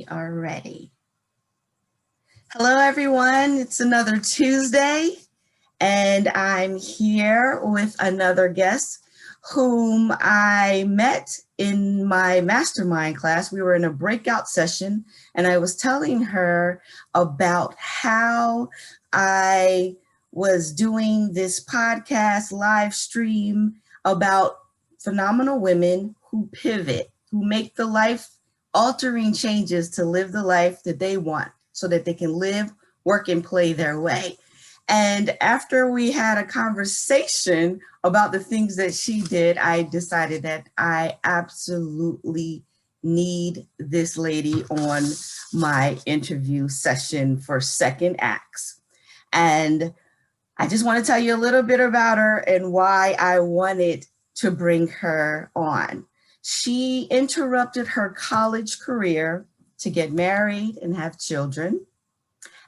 We are ready. Hello, everyone. It's another Tuesday, and I'm here with another guest whom I met in my mastermind class. We were in a breakout session, and I was telling her about how I was doing this podcast live stream about phenomenal women who pivot, who make the life altering changes to live the life that they want so that they can live, work, and play their way. And after we had a conversation about the things that she did, I decided that I absolutely need this lady on my interview session for second acts. And I just want to tell you a little bit about her and why I wanted to bring her on. She interrupted her college career to get married and have children,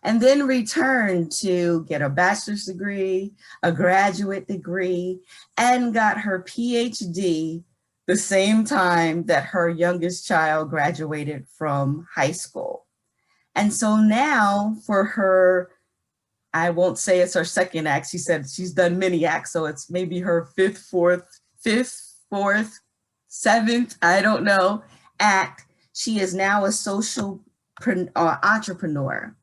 and then returned to get a bachelor's degree, a graduate degree, and got her PhD the same time that her youngest child graduated from high school. And so now for her, I won't say it's her second act. She said she's done many acts, so it's maybe her fifth, fourth, seventh, I don't know, act. She is now a social entrepreneur.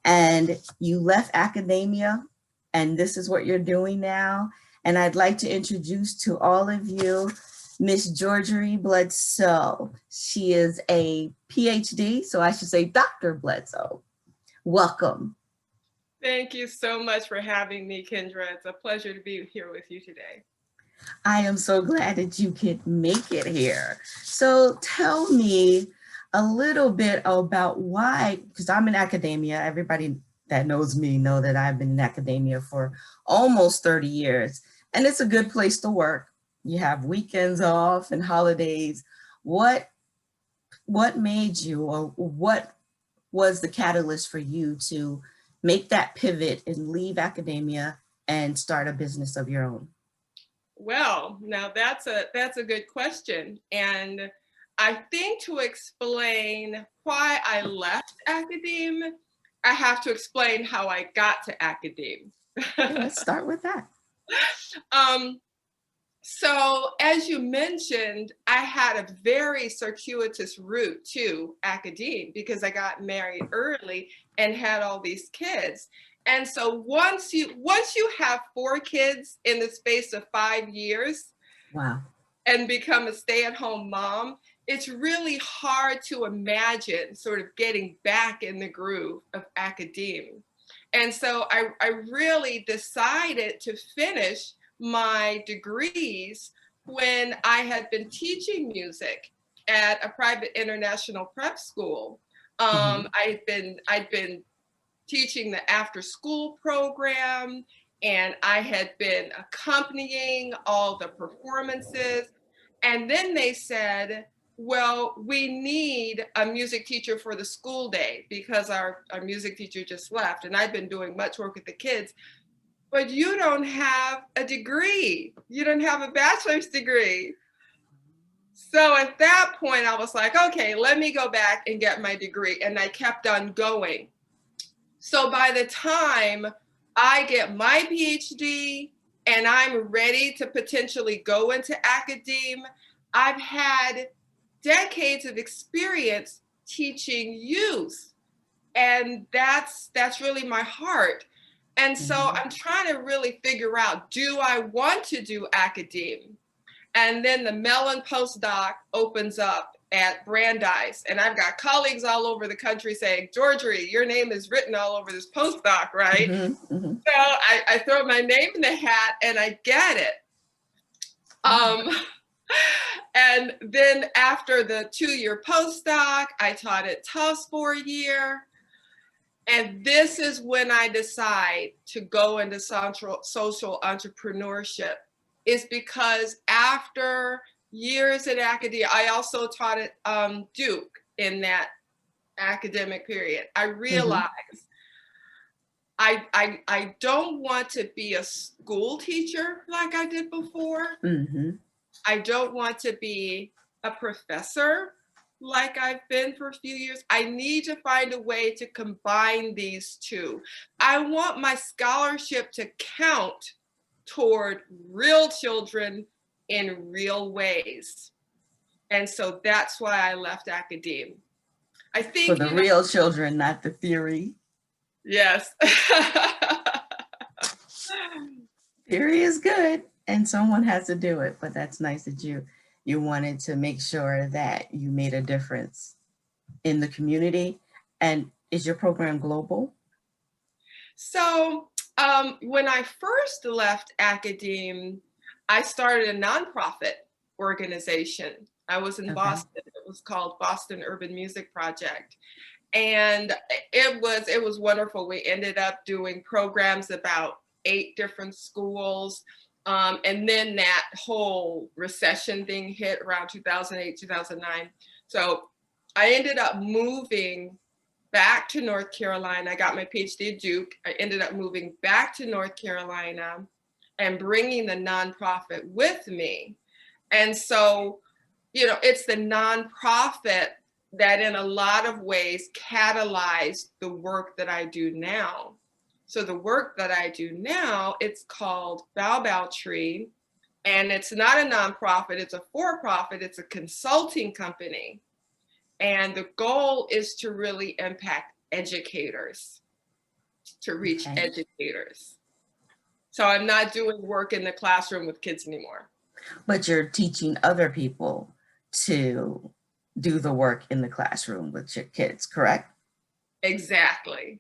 And you left academia, and this is what you're doing now. And I'd like to introduce to all of you Miss Georgiary Bledsoe. She is a PhD, so I should say Dr. Bledsoe. Welcome. Thank you so much for having me, Kendra. It's a pleasure to be here with you today. I am so glad that you could make it here. So tell me a little bit about why, because I'm in academia. Everybody that knows me know that I've been in academia for almost 30 years, and it's a good place to work. You have weekends off and holidays. What made you, or what was the catalyst for you to make that pivot and leave academia and start a business of your own? Well, now that's a good question. And I think to explain why I left academia, I have to explain how I got to academia. Okay, let's start with that. So as you mentioned, I had a very circuitous route to academia because I got married early and had all these kids. And so once you have 4 kids in the space of 5 years, wow, and become a stay-at-home mom, it's really hard to imagine sort of getting back in the groove of academia. And so I really decided to finish my degrees when I had been teaching music at a private international prep school. I'd been teaching the after school program, and I had been accompanying all the performances. And then they said, well, we need a music teacher for the school day because our music teacher just left, and I've been doing much work with the kids, but you don't have a degree. You don't have a bachelor's degree. So at that point, I was like, okay, let me go back and get my degree. And I kept on going. So by the time I get my PhD and I'm ready to potentially go into academia, I've had decades of experience teaching youth. And that's really my heart. And so I'm trying to really figure out, do I want to do academia? And then the Mellon postdoc opens up at Brandeis, and I've got colleagues all over the country saying, Georgiary, your name is written all over this postdoc, right? So I throw my name in the hat and I get it. And then after the 2-year postdoc, I taught at Tufts for a year. And this is when I decide to go into social entrepreneurship, is because after years in academia, I also taught at Duke in that academic period. I realized I don't want to be a school teacher like I did before. I don't want to be a professor like I've been for a few years. I need to find a way to combine these two. I want my scholarship to count toward real children in real ways. And so that's why I left academia. I For think, the real children, not the theory. yes. Theory is good and someone has to do it, but that's nice that you wanted to make sure that you made a difference in the community. And is your program global? So when I first left academia, I started a nonprofit organization. I was in Boston. It was called Boston Urban Music Project. And it was wonderful. We ended up doing programs about 8 different schools. And then that whole recession thing hit around 2008, 2009. So I ended up moving back to North Carolina. I got my PhD at Duke. I ended up moving back to North Carolina and bringing the nonprofit with me. And so, you know, it's the nonprofit that in a lot of ways catalyzed the work that I do now. So the work that I do now, it's called Bow Bow Tree, and it's not a nonprofit, it's a for-profit, it's a consulting company. And the goal is to really impact educators, to reach educators. So I'm not doing work in the classroom with kids anymore. But you're teaching other people to do the work in the classroom with your kids, correct? Exactly.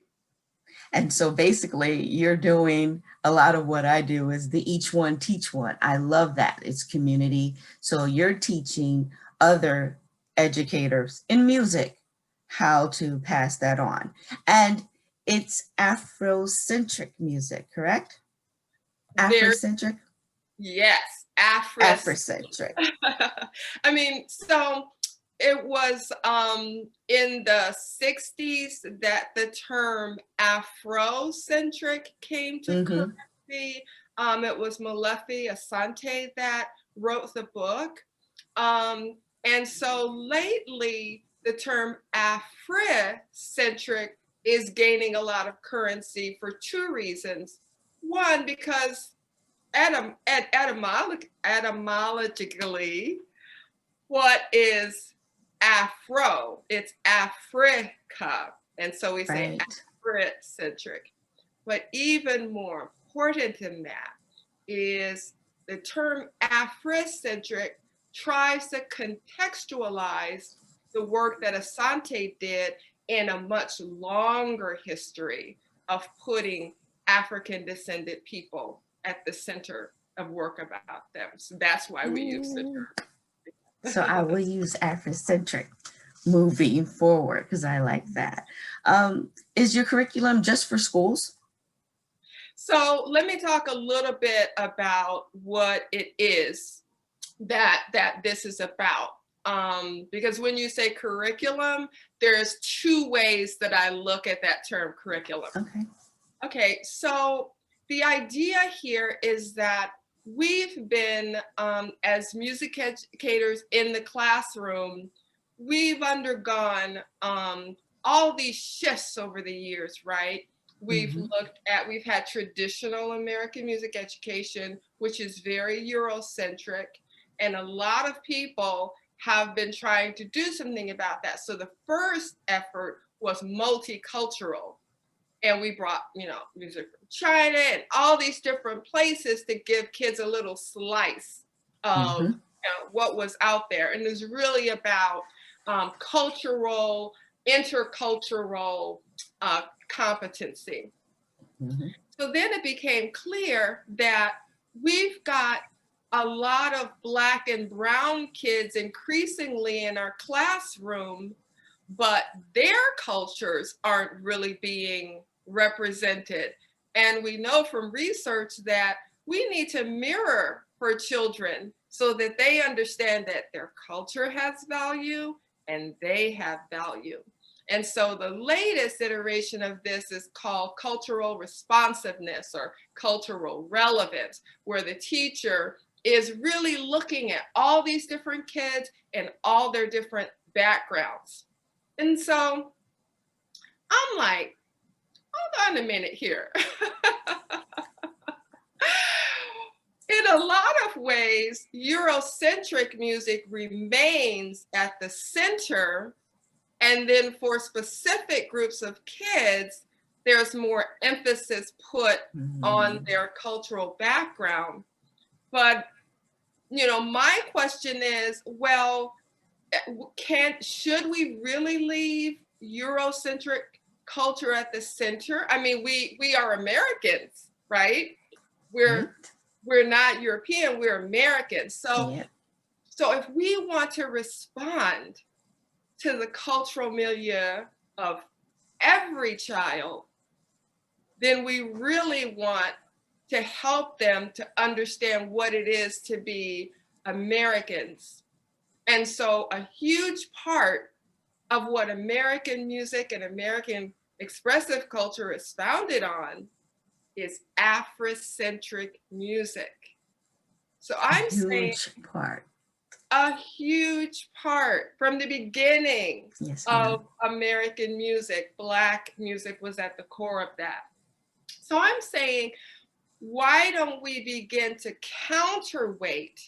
And so basically you're doing a lot of what I do is the each one teach one. I love that. It's community. So you're teaching other educators in music how to pass that on. And it's Afrocentric music, correct? Africentric? Yes, Africentric. I mean, so it was in the 60s that the term Afrocentric came to currency. It was Molefi Asante that wrote the book. And so lately, the term Africentric is gaining a lot of currency for 2 reasons. One, because etymologically, what is Afro? It's Africa. And so we say Africentric. But even more important than that is the term Africentric tries to contextualize the work that Asante did in a much longer history of putting African descended people at the center of work about them. So that's why we use the term. So I will use Africentric moving forward because I like that. Is your curriculum just for schools? So let me talk a little bit about what it is that this is about. Because when you say curriculum, there's 2 ways that I look at that term curriculum. Okay, so the idea here is that we've been, as music educators in the classroom, we've undergone all these shifts over the years, right? We've we've had traditional American music education, which is very Eurocentric, and a lot of people have been trying to do something about that. So the first effort was multicultural. And we brought, you know, music from China and all these different places to give kids a little slice of you know, what was out there. And it was really about cultural, intercultural competency. So then it became clear that we've got a lot of Black and brown kids increasingly in our classroom, but their cultures aren't really being represented. And we know from research that we need to mirror for children so that they understand that their culture has value and they have value. And so the latest iteration of this is called cultural responsiveness or cultural relevance, where the teacher is really looking at all these different kids and all their different backgrounds. And so I'm like, hold on a minute here. In a lot of ways, Eurocentric music remains at the center. And then for specific groups of kids, there's more emphasis put on their cultural background. But, my question is, well, should we really leave Eurocentric culture at the center? I mean, we are Americans, right? We're not European, we're Americans. So if we want to respond to the cultural milieu of every child, then we really want to help them to understand what it is to be Americans. And so a huge part of what American music and American expressive culture is founded on is Africentric music. So I'm saying a huge part from the beginning of American music. Black music was at the core of that. So I'm saying, why don't we begin to counterweight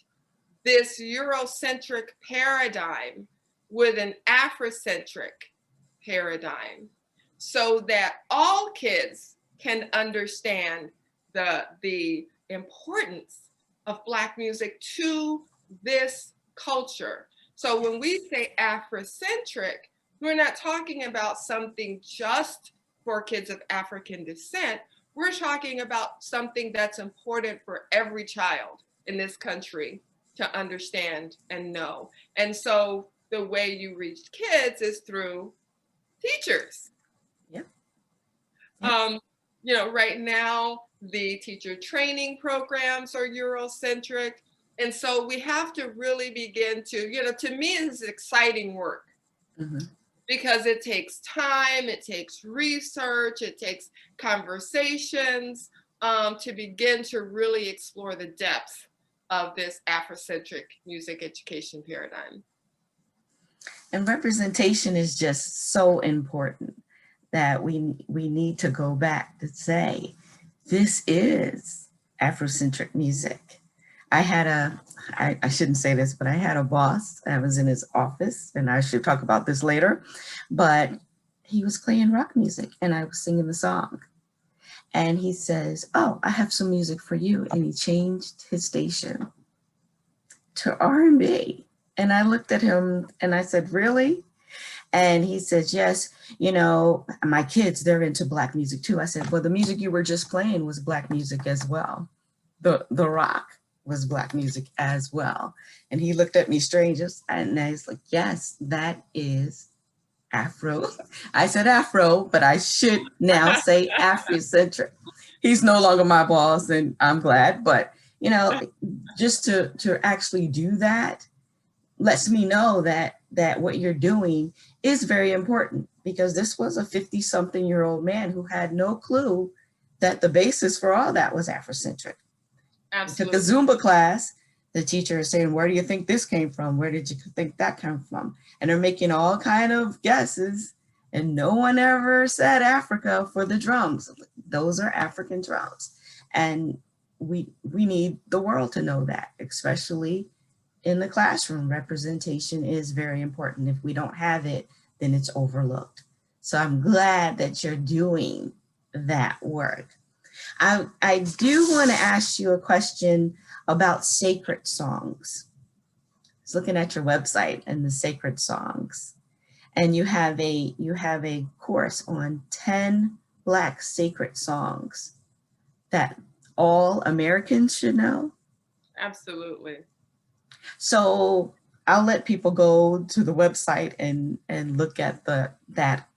this Eurocentric paradigm with an Africentric paradigm so that all kids can understand the importance of Black music to this culture. So when we say Africentric, we're not talking about something just for kids of African descent. We're talking about something that's important for every child in this country to understand and know. And so the way you reach kids is through teachers. Right now, the teacher training programs are Eurocentric. And so we have to really begin to me, it's exciting work because it takes time, it takes research, it takes conversations to begin to really explore the depth of this Afrocentric music education paradigm. And representation is just so important that we need to go back to say, this is Afrocentric music. I shouldn't say this, but I had a boss. I was in his office, and I should talk about this later, but he was playing rock music and I was singing the song. And he says, oh, I have some music for you. And he changed his station to R&B. And I looked at him and I said, really? And he said, yes, my kids, they're into Black music too. I said, well, the music you were just playing was Black music as well. The rock was Black music as well. And he looked at me strange and he's like, yes, that is Afro. I said Afro, but I should now say Africentric. He's no longer my boss and I'm glad, but just to actually do that lets me know that what you're doing is very important, because this was a 50-something-year-old man who had no clue that the basis for all that was Afrocentric. Absolutely. He took a Zumba class. The teacher is saying, where do you think this came from? Where did you think that came from? And they're making all kind of guesses. And no one ever said Africa for the drums. Those are African drums. And we need the world to know that, especially in the classroom. Representation is very important. If we don't have it, then it's overlooked. So I'm glad that you're doing that work. I do want to ask you a question about sacred songs. I was looking at your website and the sacred songs, and you have a course on 10 Black sacred songs that all Americans should know. Absolutely. So I'll let people go to the website and look at that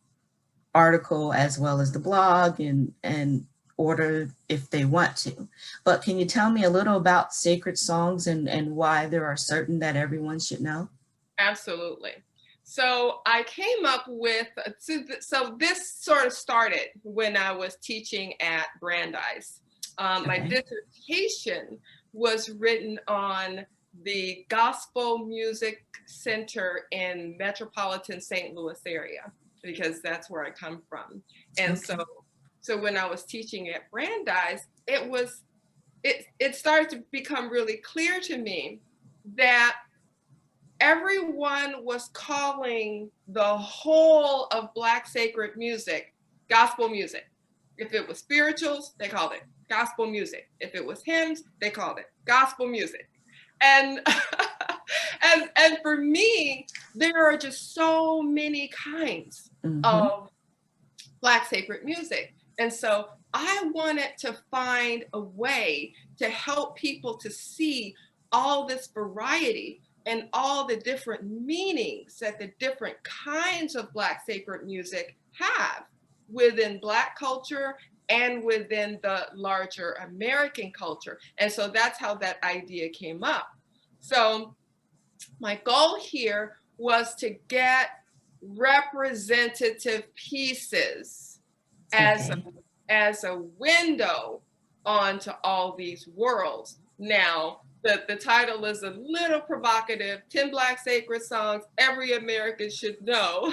article as well as the blog and order if they want to. But can you tell me a little about sacred songs and why there are certain that everyone should know? Absolutely. So I came up with, so this sort of started when I was teaching at Brandeis. My dissertation was written on the Gospel Music Center in metropolitan St. Louis area, because that's where I come from. And Okay. so when I was teaching at Brandeis, it started to become really clear to me that everyone was calling the whole of Black sacred music gospel music. If it was spirituals, they called it gospel music. If it was hymns, they called it gospel music. And and for me, there are just so many kinds of Black sacred music. And so I wanted to find a way to help people to see all this variety and all the different meanings that the different kinds of Black sacred music have within Black culture and within the larger American culture. And so that's how that idea came up. So my goal here was to get representative pieces as Okay. as a window onto all these worlds. Now, the title is a little provocative, 10 Black sacred songs every American should know.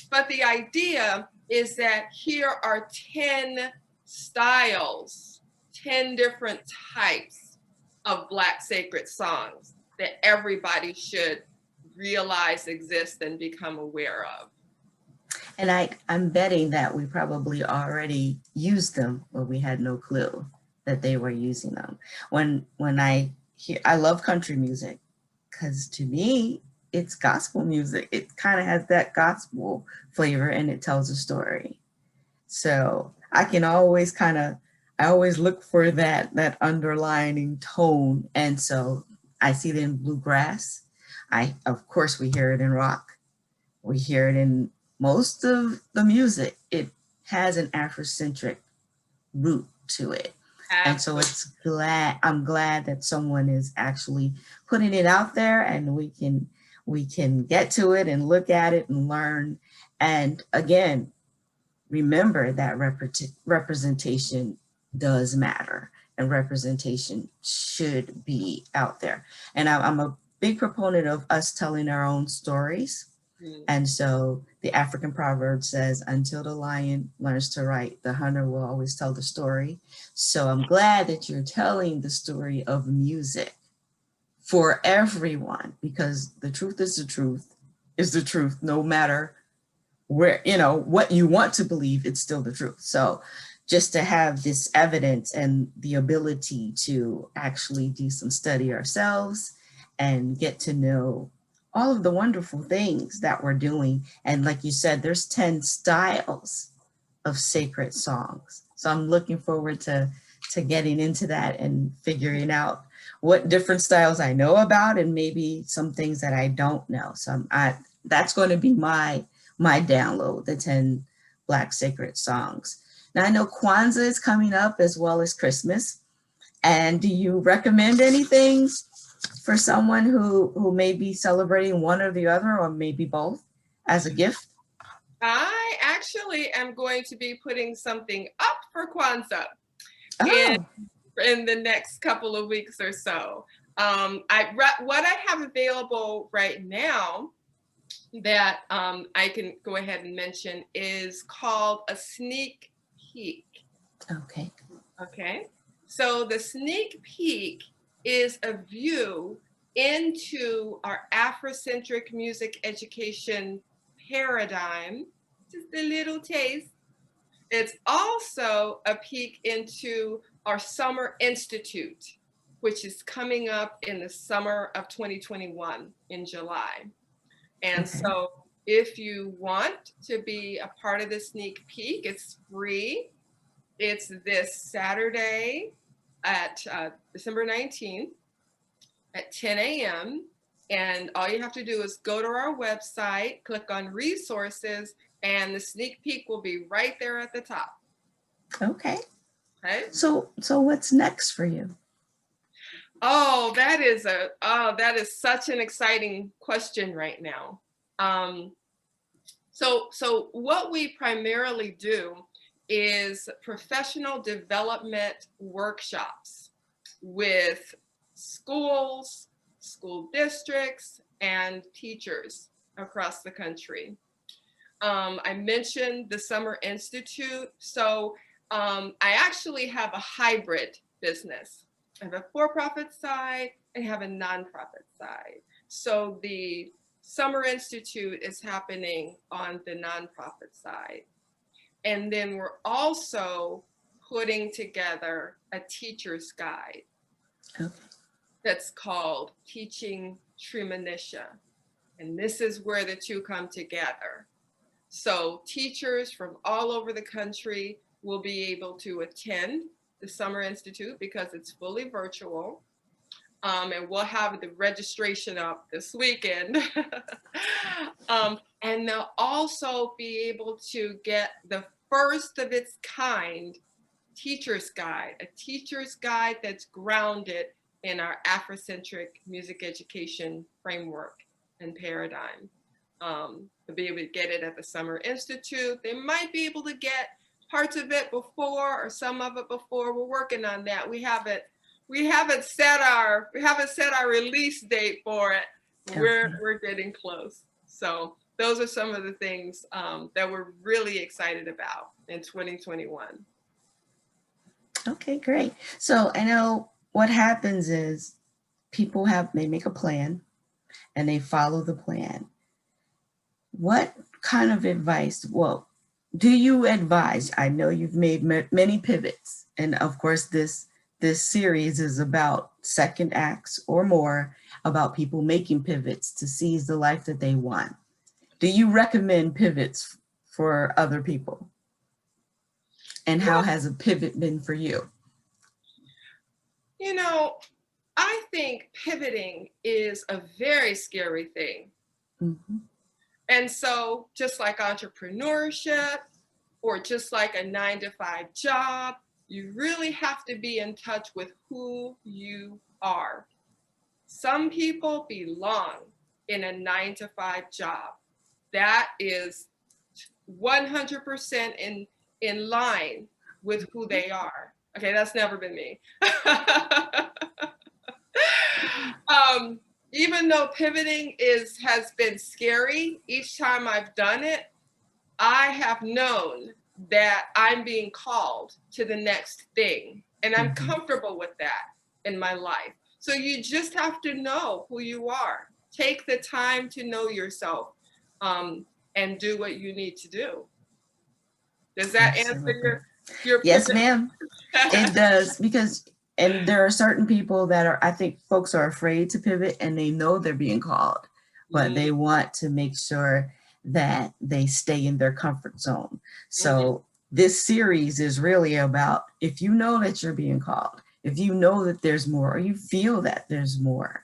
But the idea is that here are 10 styles, 10 different types of Black sacred songs that everybody should realize exist and become aware of. And I'm betting that we probably already used them, but we had no clue that they were using them. When I love country music, because to me, it's gospel music. It kind of has that gospel flavor and it tells a story. So I can always I always look for that underlining tone. And so I see it in bluegrass. Of course, we hear it in rock. We hear it in most of the music. It has an Africentric root to it. And so I'm glad that someone is actually putting it out there and we can get to it and look at it and learn. And again, remember that representation does matter and representation should be out there. And I'm a big proponent of us telling our own stories. And so the African proverb says, until the lion learns to write, the hunter will always tell the story. So I'm glad that you're telling the story of music for everyone, because the truth is the truth, no matter where, what you want to believe, it's still the truth. So just to have this evidence and the ability to actually do some study ourselves and get to know all of the wonderful things that we're doing. And like you said, there's 10 styles of sacred songs. So I'm looking forward to getting into that and figuring out what different styles I know about and maybe some things that I don't know. So that's going to be my download, the 10 Black sacred songs. Now I know Kwanzaa is coming up as well as Christmas. And do you recommend anything for someone who may be celebrating one or the other, or maybe both, as a gift? I actually am going to be putting something up for Kwanzaa Oh, in the next couple of weeks or so. What I have available right now that I can go ahead and mention is called a sneak peek. okay. Okay, so the sneak peek is a view into our Afrocentric music education paradigm, just a little taste. It's also a peek into our Summer Institute, which is coming up in the summer of 2021 in July. And Okay. so if you want to be a part of the sneak peek, it's free. It's this Saturday at December 19th at 10 a.m. And all you have to do is go to our website, click on resources, and the sneak peek will be right there at the top. Okay. Okay. So what's next for you? Oh, that is such an exciting question right now. So what we primarily do is professional development workshops with schools, school districts, and teachers across the country. I mentioned the Summer Institute. So I actually have a hybrid business. I have a for-profit side and have a nonprofit side. So the Summer Institute is happening on the nonprofit side. And then we're also putting together a teacher's guide that's called Teaching Premonition. And this is where the two come together. So teachers from all over the country will be able to attend the Summer Institute because it's fully virtual. And we'll have the registration up this weekend. And they'll also be able to get the first of its kind teacher's guide, a teacher's guide that's grounded in our Africentric music education framework and paradigm. They'll be able to get it at the Summer Institute. They might be able to get parts of it before or some of it before. We're working on that. We haven't set our release date for it. We're getting close. So those are some of the things that we're really excited about in 2021. Okay, great. So I know what happens is people they make a plan and they follow the plan. What kind of advice, well, do you advise? I know you've made many pivots, and of course this series is about second acts or more, about people making pivots to seize the life that they want. Do you recommend pivots for other people? And how has a pivot been for you? You know, I think pivoting is a very scary thing. Mm-hmm. And so just like entrepreneurship or just like a 9-to-5 job, you really have to be in touch with who you are. Some people belong in a 9-to-5 job. That is 100% in line with who they are. Okay, that's never been me. Even though pivoting has been scary, each time I've done it, I have known that I'm being called to the next thing, and I'm comfortable with that in my life. So you just have to know who you are. Take the time to know yourself, and do what you need to do. Does that answer your Yes, ma'am. It does, because and there are certain people that I think folks are afraid to pivot and they know they're being called, but they want to make sure that they stay in their comfort zone. So this series is really about, if you know that you're being called, if you know that there's more, or you feel that there's more,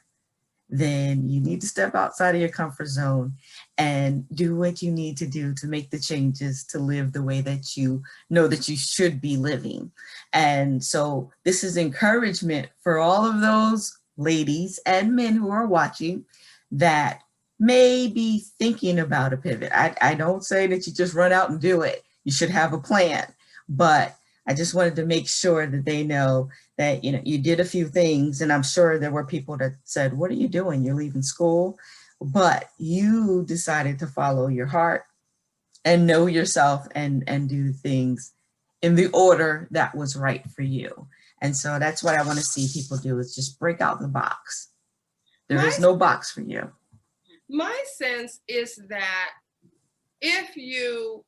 then you need to step outside of your comfort zone and do what you need to do to make the changes to live the way that you know that you should be living. And so this is encouragement for all of those ladies and men who are watching that may be thinking about a pivot. I don't say that you just run out and do it. You should have a plan, but I just wanted to make sure that they know that, you know, you did a few things, and I'm sure there were people that said, what are you doing? You're leaving school, but you decided to follow your heart and know yourself and do things in the order that was right for you. And so that's what I want to see people do, is just break out the box. There is no box for you. My sense is that if you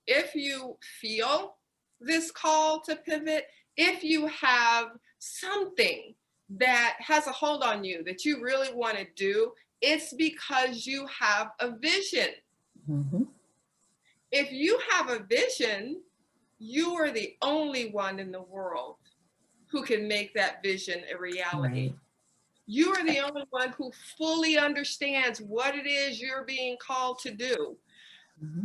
feel this call to pivot, if you have something that has a hold on you that you really want to do, it's because you have a vision. If you have a vision, you are the only one in the world who can make that vision a reality. Right. You are the only one who fully understands what it is you're being called to do.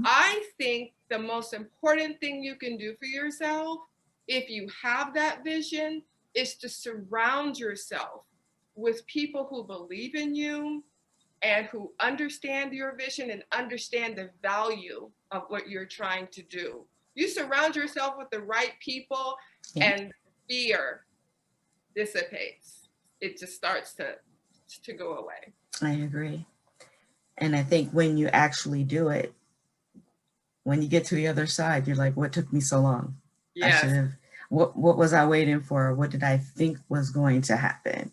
I think the most important thing you can do for yourself, if you have that vision, is to surround yourself with people who believe in you and who understand your vision and understand the value of what you're trying to do. You surround yourself with the right people, and fear dissipates. it just starts to go away. I agree. And I think when you actually do it, when you get to the other side, you're like, what took me so long? I should Yes. have, what was I waiting for? What did I think was going to happen?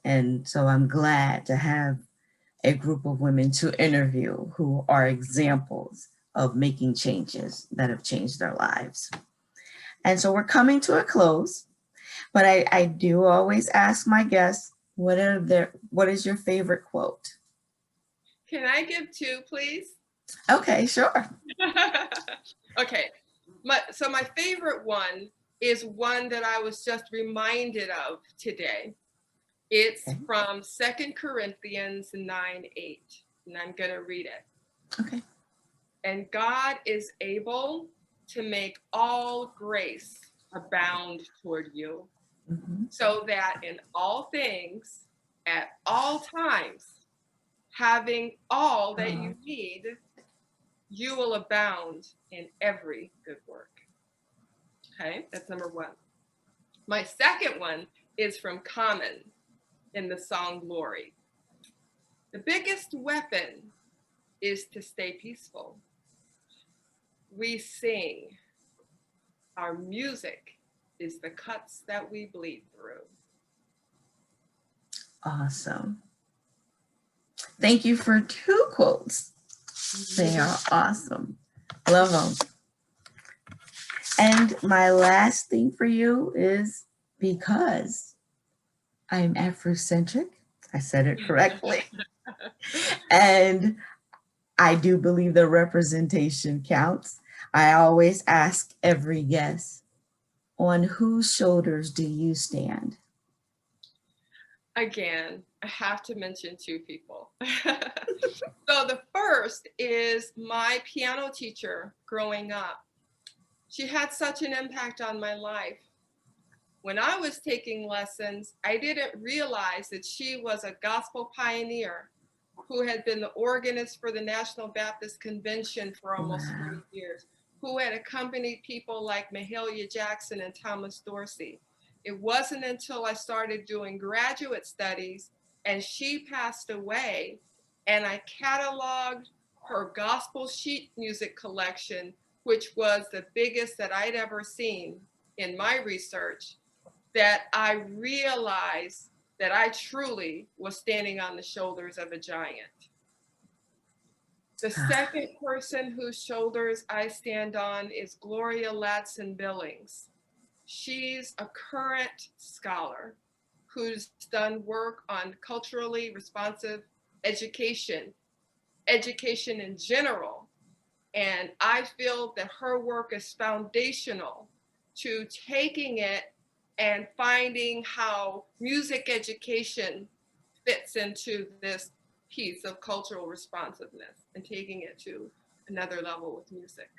And so I'm glad to have a group of women to interview who are examples of making changes that have changed their lives. And so we're coming to a close, but I do always ask my guests, what is your favorite quote? Can I give two, please? Okay, sure. Okay. So my favorite one is one that I was just reminded of today. It's Okay. from 2 Corinthians 9:8, and I'm going to read it. Okay. And God is able to make all grace abound toward you, so that in all things, at all times, having all that you need, you will abound in every good work. Okay, that's number one. My second one is from Common in the song Glory. The biggest weapon is to stay peaceful. We sing. Our music is the cuts that we bleed through. Awesome. Thank you for two quotes. They are awesome. Love them. And my last thing for you is because I'm Africentric, I said it correctly, and I do believe the representation counts. I always ask every guest, on whose shoulders do you stand? Again, I have to mention two people. So the first is my piano teacher growing up. She had such an impact on my life. When I was taking lessons, I didn't realize that she was a gospel pioneer who had been the organist for the National Baptist Convention for almost 40 years, who had accompanied people like Mahalia Jackson and Thomas Dorsey. It wasn't until I started doing graduate studies and she passed away, and I cataloged her gospel sheet music collection, which was the biggest that I'd ever seen in my research, that I realized that I truly was standing on the shoulders of a giant. The second person whose shoulders I stand on is Gloria Latson Billings. She's a current scholar who's done work on culturally responsive education in general. And I feel that her work is foundational to taking it and finding how music education fits into this piece of cultural responsiveness and taking it to another level with music.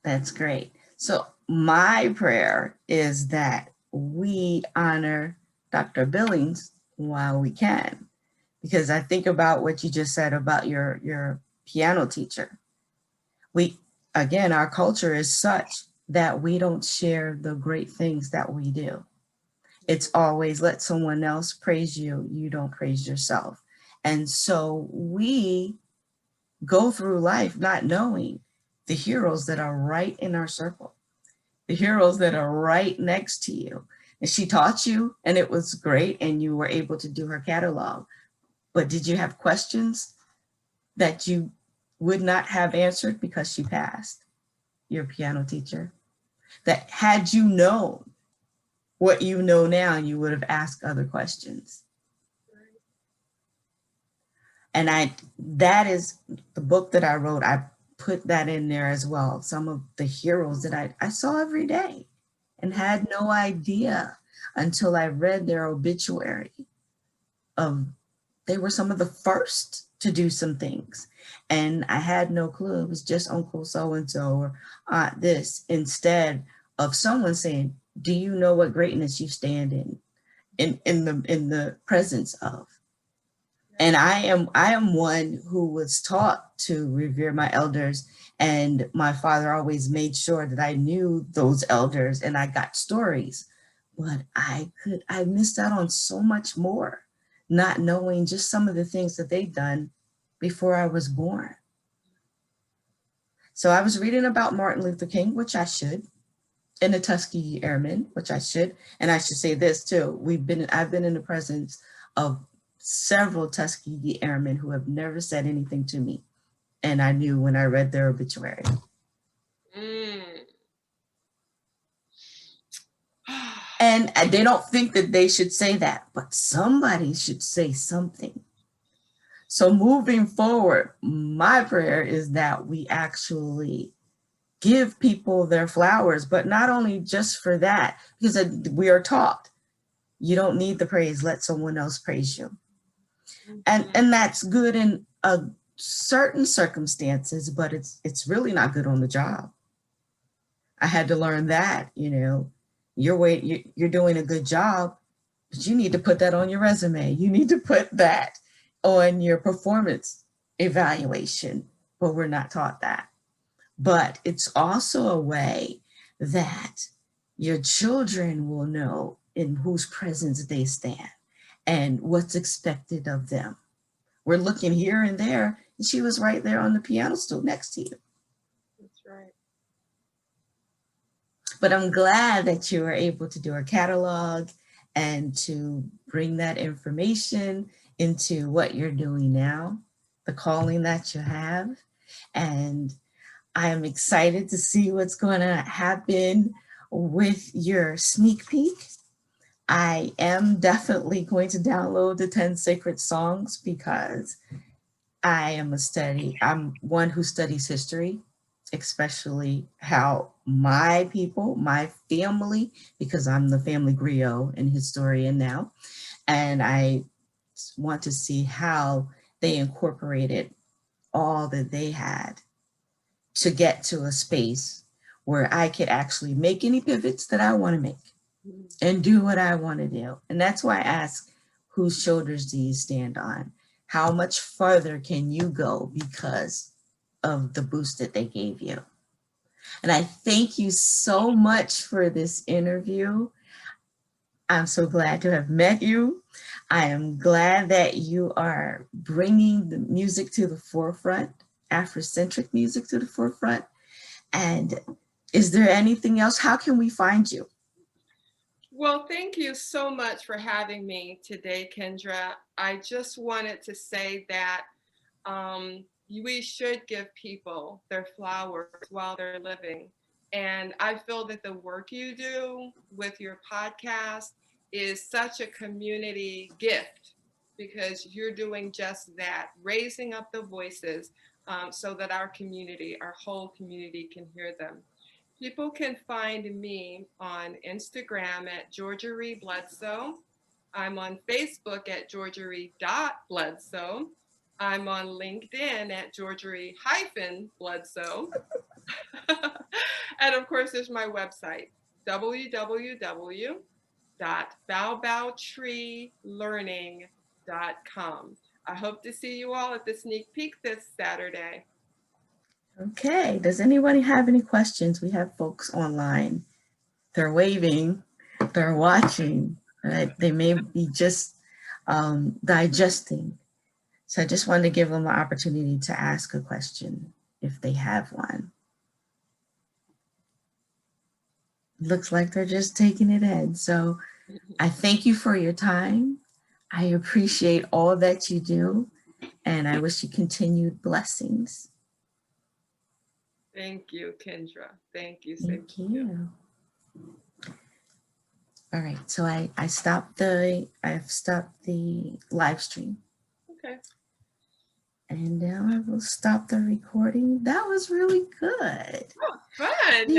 That's great. So my prayer is that we honor Dr. Billings while we can, because I think about what you just said about your piano teacher. Again, our culture is such that we don't share the great things that we do. It's always let someone else praise you, you don't praise yourself. And so we go through life not knowing the heroes that are right in our circle, the heroes that are right next to you. And she taught you and it was great and you were able to do her catalog. But did you have questions that you would not have answered because she passed, your piano teacher? That had you known what you know now, you would have asked other questions. And that is the book that I wrote. I put that in there as well. Some of the heroes that I saw every day and had no idea until I read their obituary of they were some of the first to do some things. And I had no clue. It was just Uncle so-and-so or Aunt this, instead of someone saying, do you know what greatness you stand in the presence of? And I am one who was taught to revere my elders, and my father always made sure that I knew those elders and I got stories. but I missed out on so much more, not knowing just some of the things that they'd done before I was born. So I was reading about Martin Luther King, which I should, and the Tuskegee Airmen, which I should. And I should say this too. I've been in the presence of several Tuskegee Airmen who have never said anything to me. And I knew when I read their obituary. And they don't think that they should say that, but somebody should say something. So moving forward, my prayer is that we actually give people their flowers, but not only just for that, because we are taught, you don't need the praise, let someone else praise you. And that's good in certain circumstances, but it's really not good on the job. I had to learn that, you're doing a good job, but you need to put that on your resume. You need to put that on your performance evaluation, but we're not taught that. But it's also a way that your children will know in whose presence they stand and what's expected of them. We're looking here and there, and she was right there on the piano stool next to you. That's right. But I'm glad that you were able to do a catalog and to bring that information into what you're doing now, the calling that you have. And I am excited to see what's going to happen with your sneak peek. I am definitely going to download the 10 Sacred Songs because I'm one who studies history, especially how my people, my family, because I'm the family griot and historian now, and I want to see how they incorporated all that they had to get to a space where I could actually make any pivots that I want to make and do what I want to do. And that's why I ask, whose shoulders do you stand on? How much further can you go because of the boost that they gave you? And I thank you so much for this interview. I'm so glad to have met you. I am glad that you are bringing the music to the forefront, Africentric music to the forefront. And is there anything else? How can we find you? Well, thank you so much for having me today, Kendra. I just wanted to say that we should give people their flowers while they're living. And I feel that the work you do with your podcast is such a community gift because you're doing just that, raising up the voices so that our community, our whole community can hear them. People can find me on Instagram at Georgiary Bledsoe. I'm on Facebook at Georgiary.Bledsoe. I'm on LinkedIn at Georgiary-Bledsoe. And of course, there's my website, www.bowbowtreelearning.com. I hope to see you all at the sneak peek this Saturday. Okay, does anybody have any questions? We have folks online. They're waving, they're watching, right? They may be just digesting. So I just wanted to give them an opportunity to ask a question if they have one. Looks like they're just taking it in. So I thank you for your time. I appreciate all that you do, and I wish you continued blessings. Thank you, Kendra. Thank you. Thank you. All right, so I've stopped the live stream. Okay. And now I will stop the recording. That was really good. Oh, fun.